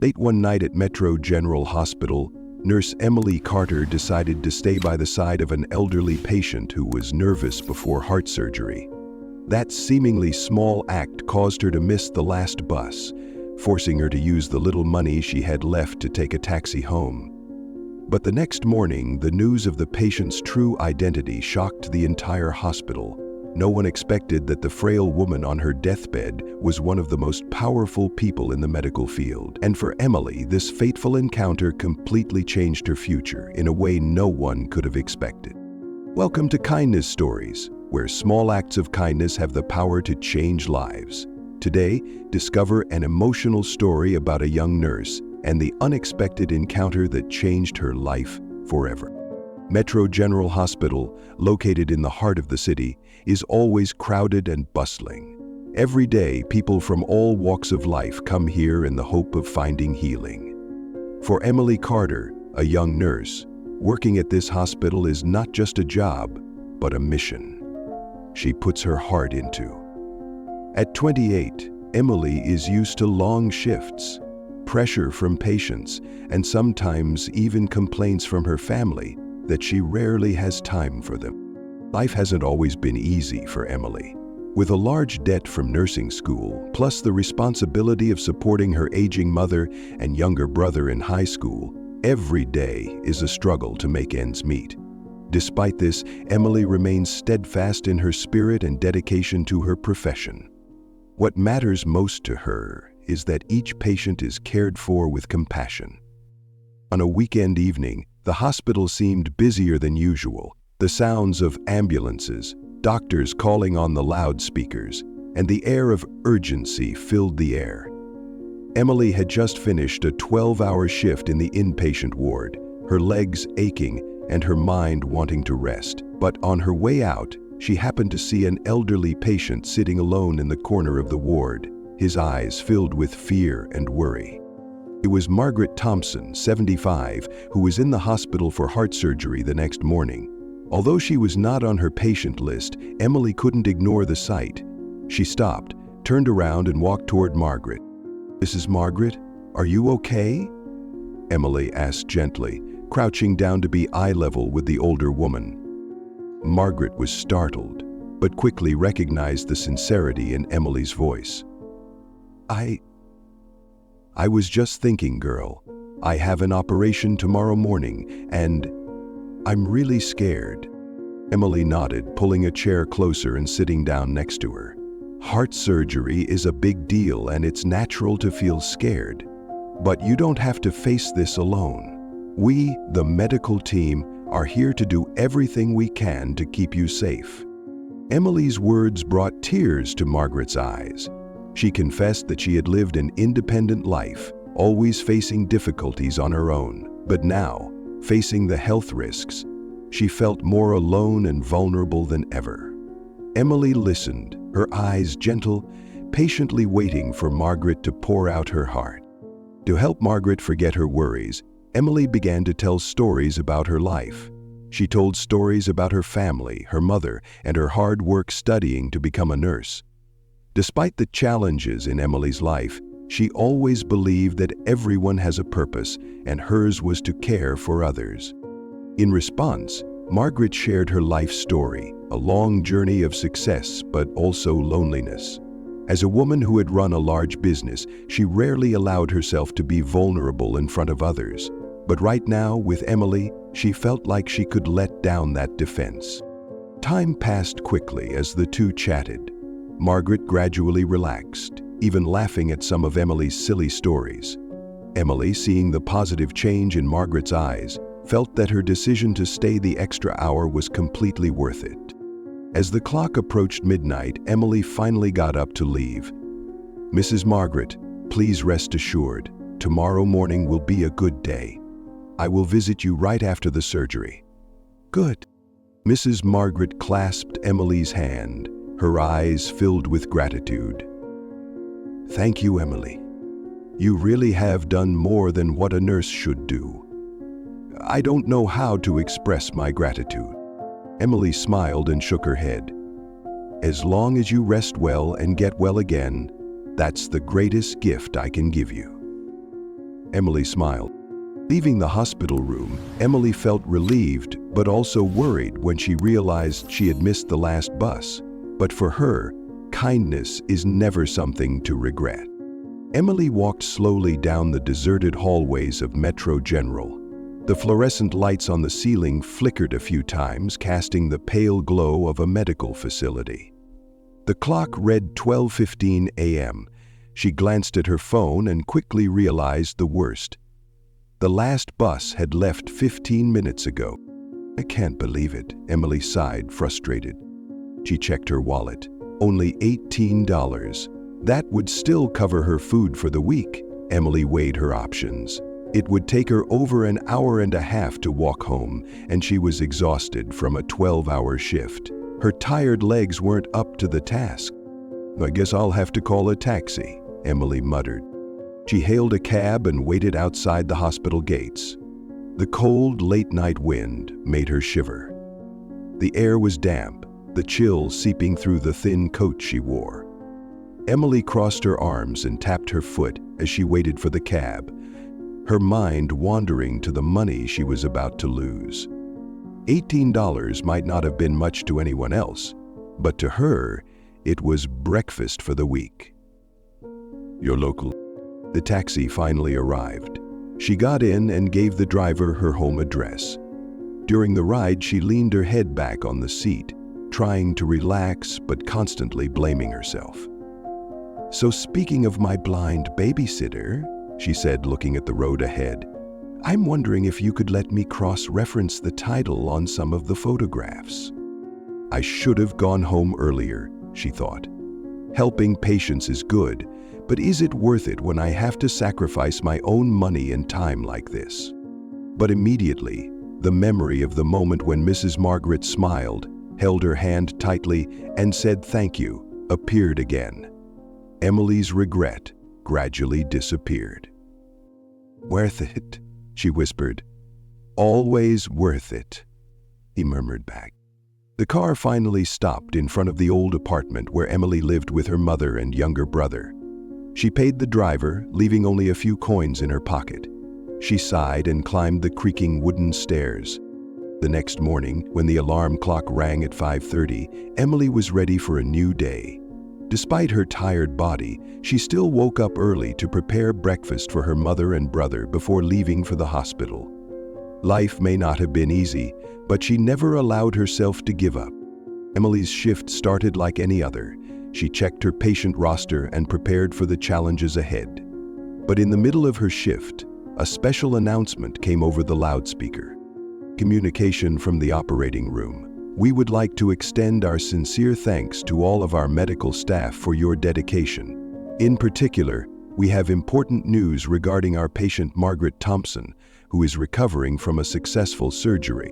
Late one night at Metro General Hospital, Nurse Emily Carter decided to stay by the side of an elderly patient who was nervous before heart surgery. That seemingly small act caused her to miss the last bus, forcing her to use the little money she had left to take a taxi home. But the next morning, the news of the patient's true identity shocked the entire hospital. No one expected that the frail woman on her deathbed was one of the most powerful people in the medical field. And for Emily, this fateful encounter completely changed her future in a way no one could have expected. Welcome to Kindness Stories, where small acts of kindness have the power to change lives. Today, discover an emotional story about a young nurse and the unexpected encounter that changed her life forever. Metro General Hospital, located in the heart of the city, is always crowded and bustling. Every day, people from all walks of life come here in the hope of finding healing. For Emily Carter, a young nurse, working at this hospital is not just a job, but a mission she puts her heart into. At 28, Emily is used to long shifts, pressure from patients, and sometimes even complaints from her family that she rarely has time for them. Life hasn't always been easy for Emily. With a large debt from nursing school, plus the responsibility of supporting her aging mother and younger brother in high school, every day is a struggle to make ends meet. Despite this, Emily remains steadfast in her spirit and dedication to her profession. What matters most to her is that each patient is cared for with compassion. On a weekend evening, the hospital seemed busier than usual. The sounds of ambulances, doctors calling on the loudspeakers, and the air of urgency filled the air. Emily had just finished a 12-hour shift in the inpatient ward, her legs aching and her mind wanting to rest. But on her way out, she happened to see an elderly patient sitting alone in the corner of the ward, his eyes filled with fear and worry. It was Margaret Thompson, 75, who was in the hospital for heart surgery the next morning. Although she was not on her patient list, Emily couldn't ignore the sight. She stopped, turned around and walked toward Margaret. "Mrs. Margaret, are you okay?" Emily asked gently, crouching down to be eye level with the older woman. Margaret was startled, but quickly recognized the sincerity in Emily's voice. I was just thinking, girl. I have an operation tomorrow morning, and I'm really scared." Emily nodded, pulling a chair closer and sitting down next to her. Heart surgery is a big deal, and it's natural to feel scared. But you don't have to face this alone. We, the medical team, are here to do everything we can to keep you safe. Emily's words brought tears to Margaret's eyes. She confessed that she had lived an independent life, always facing difficulties on her own. But now, facing the health risks, she felt more alone and vulnerable than ever. Emily listened, her eyes gentle, patiently waiting for Margaret to pour out her heart. To help Margaret forget her worries, Emily began to tell stories about her life. She told stories about her family, her mother, and her hard work studying to become a nurse. Despite the challenges in Emily's life, she always believed that everyone has a purpose, and hers was to care for others. In response, Margaret shared her life story, a long journey of success but also loneliness. As a woman who had run a large business, she rarely allowed herself to be vulnerable in front of others. But right now, with Emily, she felt like she could let down that defense. Time passed quickly as the two chatted. Margaret gradually relaxed, even laughing at some of Emily's silly stories. Emily, seeing the positive change in Margaret's eyes, felt that her decision to stay the extra hour was completely worth it. As the clock approached midnight, Emily finally got up to leave. "Mrs. Margaret, please rest assured, tomorrow morning will be a good day. I will visit you right after the surgery." "Good." Mrs. Margaret clasped Emily's hand, her eyes filled with gratitude. "Thank you, Emily. You really have done more than what a nurse should do. I don't know how to express my gratitude." Emily smiled and shook her head. "As long as you rest well and get well again, that's the greatest gift I can give you." Emily smiled. Leaving the hospital room, Emily felt relieved but also worried when she realized she had missed the last bus. But for her, kindness is never something to regret. Emily walked slowly down the deserted hallways of Metro General. The fluorescent lights on the ceiling flickered a few times, casting the pale glow of a medical facility. The clock read 12:15 a.m. She glanced at her phone and quickly realized the worst. The last bus had left 15 minutes ago. "I can't believe it," Emily sighed, frustrated. She checked her wallet. Only $18. That would still cover her food for the week. Emily weighed her options. It would take her over an hour and a half to walk home, and she was exhausted from a 12-hour shift. Her tired legs weren't up to the task. "I guess I'll have to call a taxi," Emily muttered. She hailed a cab and waited outside the hospital gates. The cold, late-night wind made her shiver. The air was damp, the chill seeping through the thin coat she wore. Emily crossed her arms and tapped her foot as she waited for the cab, her mind wandering to the money she was about to lose. $18 might not have been much to anyone else, but to her, it was breakfast for the week. "Your local..." The taxi finally arrived. She got in and gave the driver her home address. During the ride, she leaned her head back on the seat, trying to relax but constantly blaming herself. "So speaking of my blind babysitter," she said, looking at the road ahead, "I'm wondering if you could let me cross-reference the title on some of the photographs." "I should have gone home earlier," she thought. Helping patients is good, but is it worth it when I have to sacrifice my own money and time like this? But immediately, the memory of the moment when Mrs. Margaret smiled, held her hand tightly, and said thank you appeared again. Emily's regret gradually disappeared. "Worth it," she whispered. "Always worth it," he murmured back. The car finally stopped in front of the old apartment where Emily lived with her mother and younger brother. She paid the driver, leaving only a few coins in her pocket. She sighed and climbed the creaking wooden stairs. The next morning, when the alarm clock rang at 5:30, Emily was ready for a new day. Despite her tired body, she still woke up early to prepare breakfast for her mother and brother before leaving for the hospital. Life may not have been easy, but she never allowed herself to give up. Emily's shift started like any other. She checked her patient roster and prepared for the challenges ahead. But in the middle of her shift, a special announcement came over the loudspeaker. Communication from the operating room. "We would like to extend our sincere thanks to all of our medical staff for your dedication. In particular, we have important news regarding our patient Margaret Thompson, who is recovering from a successful surgery."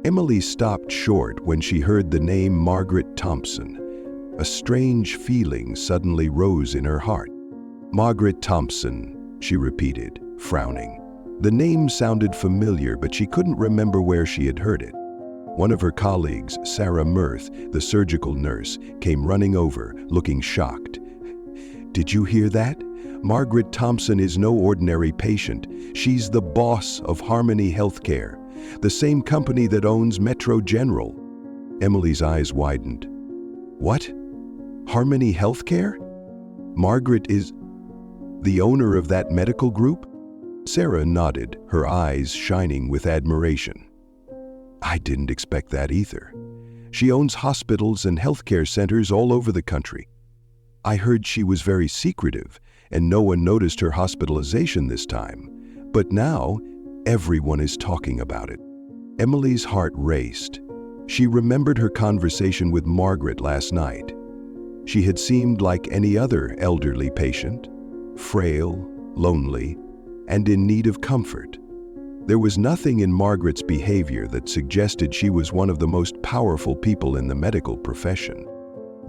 Emily stopped short when she heard the name Margaret Thompson. A strange feeling suddenly rose in her heart. "Margaret Thompson," she repeated, frowning. The name sounded familiar, but she couldn't remember where she had heard it. One of her colleagues, Sarah Mirth, the surgical nurse, came running over, looking shocked. "Did you hear that? Margaret Thompson is no ordinary patient. She's the boss of Harmony Healthcare, the same company that owns Metro General." Emily's eyes widened. "What? Harmony Healthcare? Margaret is the owner of that medical group?" Sarah nodded, her eyes shining with admiration. "I didn't expect that either. She owns hospitals and healthcare centers all over the country. I heard she was very secretive, and no one noticed her hospitalization this time. But now, everyone is talking about it." Emily's heart raced. She remembered her conversation with Margaret last night. She had seemed like any other elderly patient, frail, lonely, and in need of comfort. There was nothing in Margaret's behavior that suggested she was one of the most powerful people in the medical profession.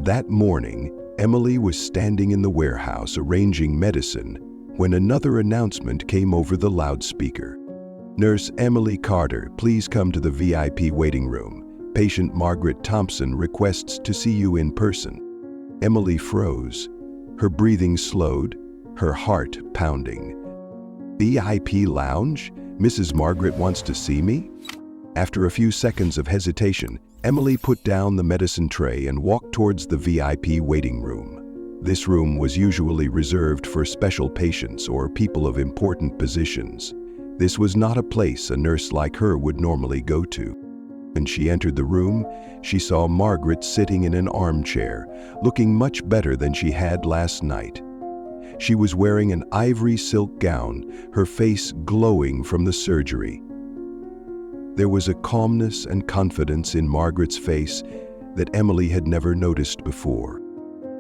That morning, Emily was standing in the warehouse arranging medicine when another announcement came over the loudspeaker. "Nurse Emily Carter, please come to the VIP waiting room. Patient Margaret Thompson requests to see you in person." Emily froze. Her breathing slowed, her heart pounding. VIP lounge? Mrs. Margaret wants to see me? After a few seconds of hesitation, Emily put down the medicine tray and walked towards the VIP waiting room. This room was usually reserved for special patients or people of important positions. This was not a place a nurse like her would normally go to. When she entered the room, she saw Margaret sitting in an armchair, looking much better than she had last night. She was wearing an ivory silk gown, her face glowing from the surgery. There was a calmness and confidence in Margaret's face that Emily had never noticed before.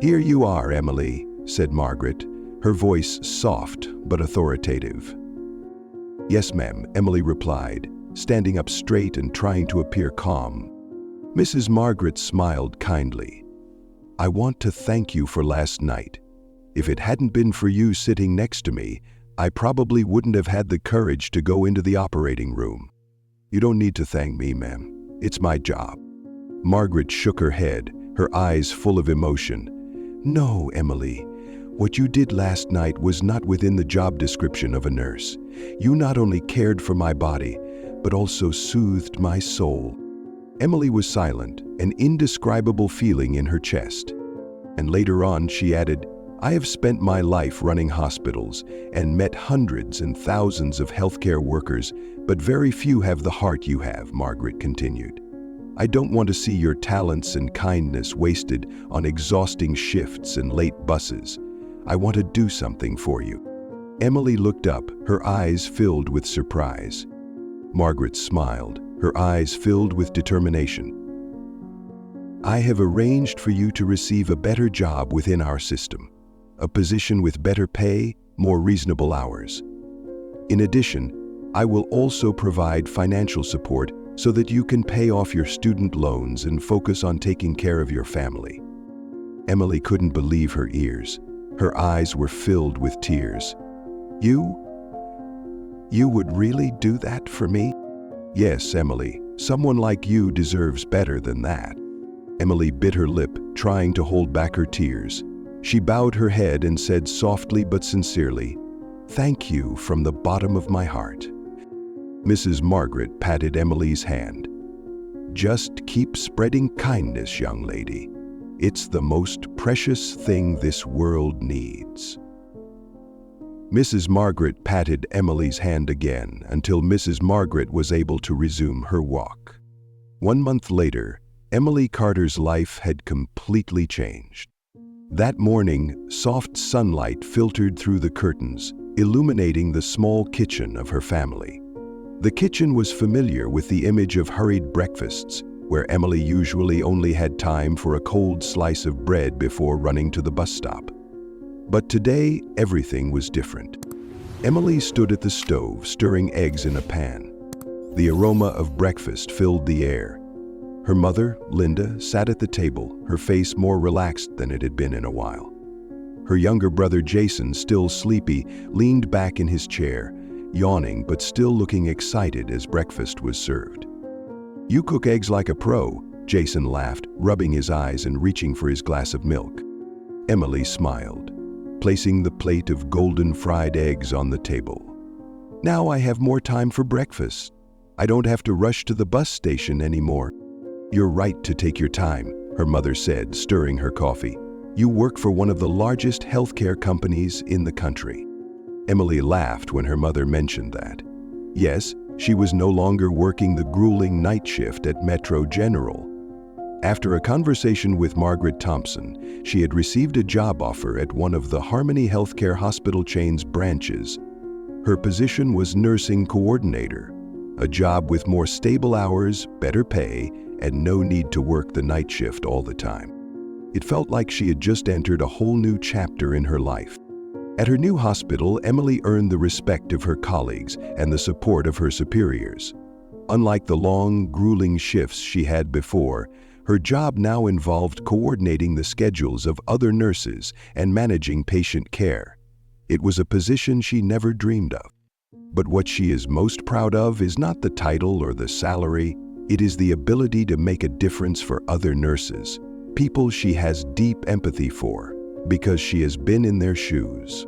"Here you are, Emily," said Margaret, her voice soft but authoritative. "Yes, ma'am," Emily replied, standing up straight and trying to appear calm. Mrs. Margaret smiled kindly. "I want to thank you for last night. If it hadn't been for you sitting next to me, I probably wouldn't have had the courage to go into the operating room." "You don't need to thank me, ma'am. It's my job." Margaret shook her head, her eyes full of emotion. "No, Emily. What you did last night was not within the job description of a nurse. You not only cared for my body, but also soothed my soul." Emily was silent, an indescribable feeling in her chest. And later on, she added, "I have spent my life running hospitals and met hundreds and thousands of healthcare workers, but very few have the heart you have," Margaret continued. "I don't want to see your talents and kindness wasted on exhausting shifts and late buses. I want to do something for you." Emily looked up, her eyes filled with surprise. Margaret smiled, her eyes filled with determination. "I have arranged for you to receive a better job within our system. A position with better pay, more reasonable hours. In addition, I will also provide financial support so that you can pay off your student loans and focus on taking care of your family." Emily couldn't believe her ears. Her eyes were filled with tears. You would really do that for me?" "Yes, Emily. Someone like you deserves better than that." Emily bit her lip, trying to hold back her tears. She bowed her head and said softly but sincerely, "Thank you from the bottom of my heart." Mrs. Margaret patted Emily's hand. "Just keep spreading kindness, young lady. It's the most precious thing this world needs." Mrs. Margaret patted Emily's hand again until Mrs. Margaret was able to resume her walk. 1 month later, Emily Carter's life had completely changed. That morning, soft sunlight filtered through the curtains, illuminating the small kitchen of her family. The kitchen was familiar with the image of hurried breakfasts, where Emily usually only had time for a cold slice of bread before running to the bus stop. But today, everything was different. Emily stood at the stove, stirring eggs in a pan. The aroma of breakfast filled the air. Her mother, Linda, sat at the table, her face more relaxed than it had been in a while. Her younger brother, Jason, still sleepy, leaned back in his chair, yawning but still looking excited as breakfast was served. "You cook eggs like a pro," Jason laughed, rubbing his eyes and reaching for his glass of milk. Emily smiled, placing the plate of golden fried eggs on the table. "Now I have more time for breakfast. I don't have to rush to the bus station anymore." "You're right to take your time," her mother said, stirring her coffee. "You work for one of the largest healthcare companies in the country." Emily laughed when her mother mentioned that. Yes, she was no longer working the grueling night shift at Metro General. After a conversation with Margaret Thompson, she had received a job offer at one of the Harmony Healthcare hospital chain's branches. Her position was nursing coordinator, a job with more stable hours, better pay, and no need to work the night shift all the time. It felt like she had just entered a whole new chapter in her life. At her new hospital, Emily earned the respect of her colleagues and the support of her superiors. Unlike the long, grueling shifts she had before, her job now involved coordinating the schedules of other nurses and managing patient care. It was a position she never dreamed of. But what she is most proud of is not the title or the salary. It is the ability to make a difference for other nurses, people she has deep empathy for, because she has been in their shoes.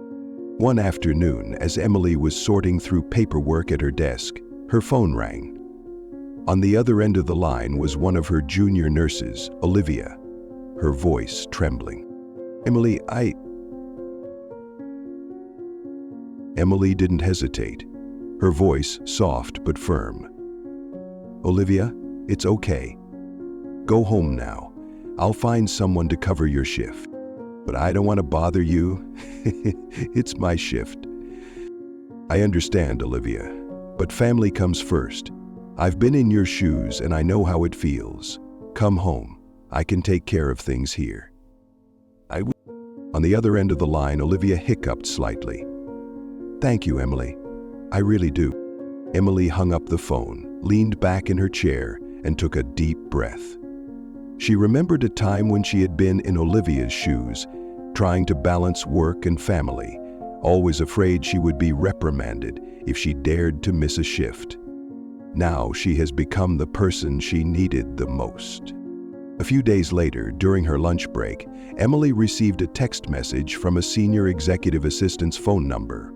One afternoon, as Emily was sorting through paperwork at her desk, her phone rang. On the other end of the line was one of her junior nurses, Olivia, her voice trembling. Emily didn't hesitate, her voice soft but firm. "Olivia, it's okay. Go home now. I'll find someone to cover your shift. But I don't want to bother you. It's my shift." "I understand, Olivia, but family comes first. I've been in your shoes and I know how it feels. Come home. I can take care of things here." On the other end of the line, Olivia hiccuped slightly. "Thank you, Emily. I really do." Emily hung up the phone, leaned back in her chair, and took a deep breath. She remembered a time when she had been in Olivia's shoes, trying to balance work and family, always afraid she would be reprimanded if she dared to miss a shift. Now she has become the person she needed the most. A few days later, during her lunch break, Emily received a text message from a senior executive assistant's phone number.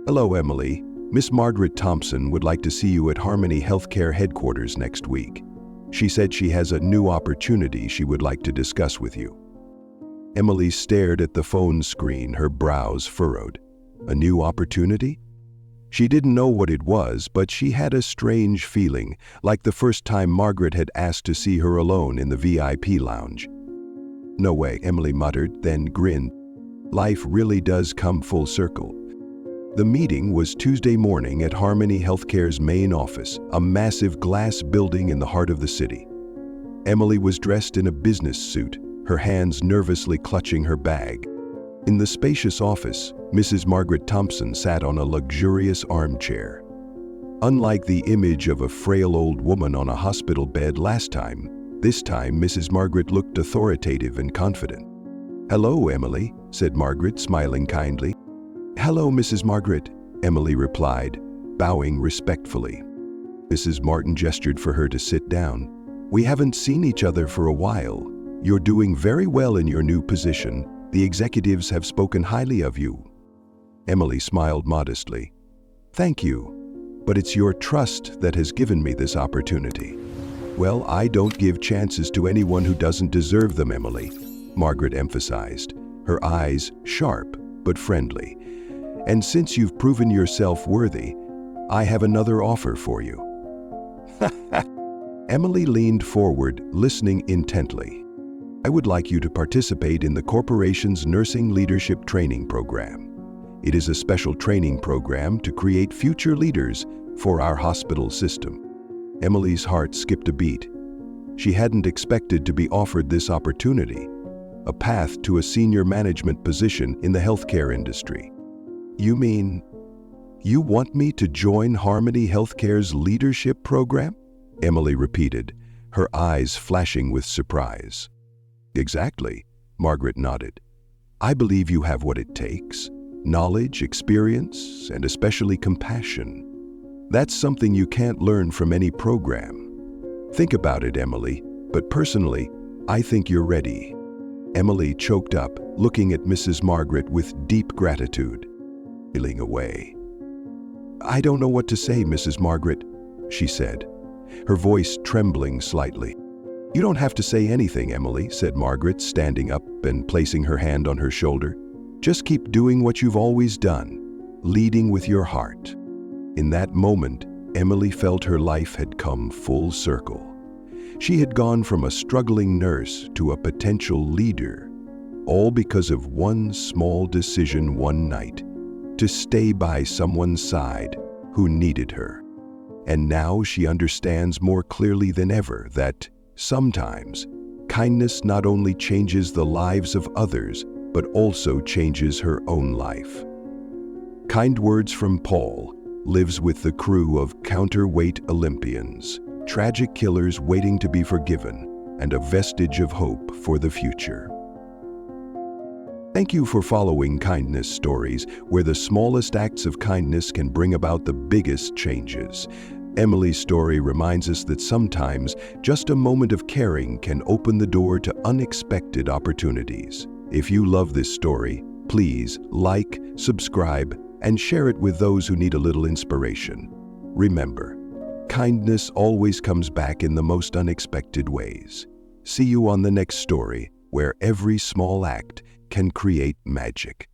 "Hello, Emily. Miss Margaret Thompson would like to see you at Harmony Healthcare headquarters next week. She said she has a new opportunity she would like to discuss with you." Emily stared at the phone screen, her brows furrowed. A new opportunity? She didn't know what it was, but she had a strange feeling, like the first time Margaret had asked to see her alone in the VIP lounge. "No way," Emily muttered, then grinned. Life really does come full circle. The meeting was Tuesday morning at Harmony Healthcare's main office, a massive glass building in the heart of the city. Emily was dressed in a business suit, her hands nervously clutching her bag. In the spacious office, Mrs. Margaret Thompson sat on a luxurious armchair. Unlike the image of a frail old woman on a hospital bed last time, this time Mrs. Margaret looked authoritative and confident. "Hello, Emily," said Margaret, smiling kindly. "Hello, Mrs. Margaret," Emily replied, bowing respectfully. Mrs. Martin gestured for her to sit down. "We haven't seen each other for a while. You're doing very well in your new position. The executives have spoken highly of you." Emily smiled modestly. "Thank you, but it's your trust that has given me this opportunity." "Well, I don't give chances to anyone who doesn't deserve them, Emily," Margaret emphasized, her eyes sharp but friendly. "And since you've proven yourself worthy, I have another offer for you." Emily leaned forward, listening intently. "I would like you to participate in the corporation's Nursing Leadership Training Program. It is a special training program to create future leaders for our hospital system." Emily's heart skipped a beat. She hadn't expected to be offered this opportunity, a path to a senior management position in the healthcare industry. "You mean, you want me to join Harmony Healthcare's leadership program?" Emily repeated, her eyes flashing with surprise. "Exactly," Margaret nodded. "I believe you have what it takes: knowledge, experience, and especially compassion. That's something you can't learn from any program. Think about it, Emily, but personally, I think you're ready." Emily choked up, looking at Mrs. Margaret with deep gratitude, feeling away. "I don't know what to say, Mrs. Margaret," she said, her voice trembling slightly. "You don't have to say anything, Emily," said Margaret, standing up and placing her hand on her shoulder. "Just keep doing what you've always done, leading with your heart." In that moment, Emily felt her life had come full circle. She had gone from a struggling nurse to a potential leader, all because of one small decision one night: to stay by someone's side who needed her. And now she understands more clearly than ever that sometimes kindness not only changes the lives of others, but also changes her own life. Kind words from Paul lives with the crew of counterweight Olympians, tragic killers waiting to be forgiven, and a vestige of hope for the future. Thank you for following Kindness Stories, where the smallest acts of kindness can bring about the biggest changes. Emily's story reminds us that sometimes just a moment of caring can open the door to unexpected opportunities. If you love this story, Please like, subscribe, and share it with those who need a little inspiration. Remember, kindness always comes back in the most unexpected ways. See you on the next story, where every small act can create magic.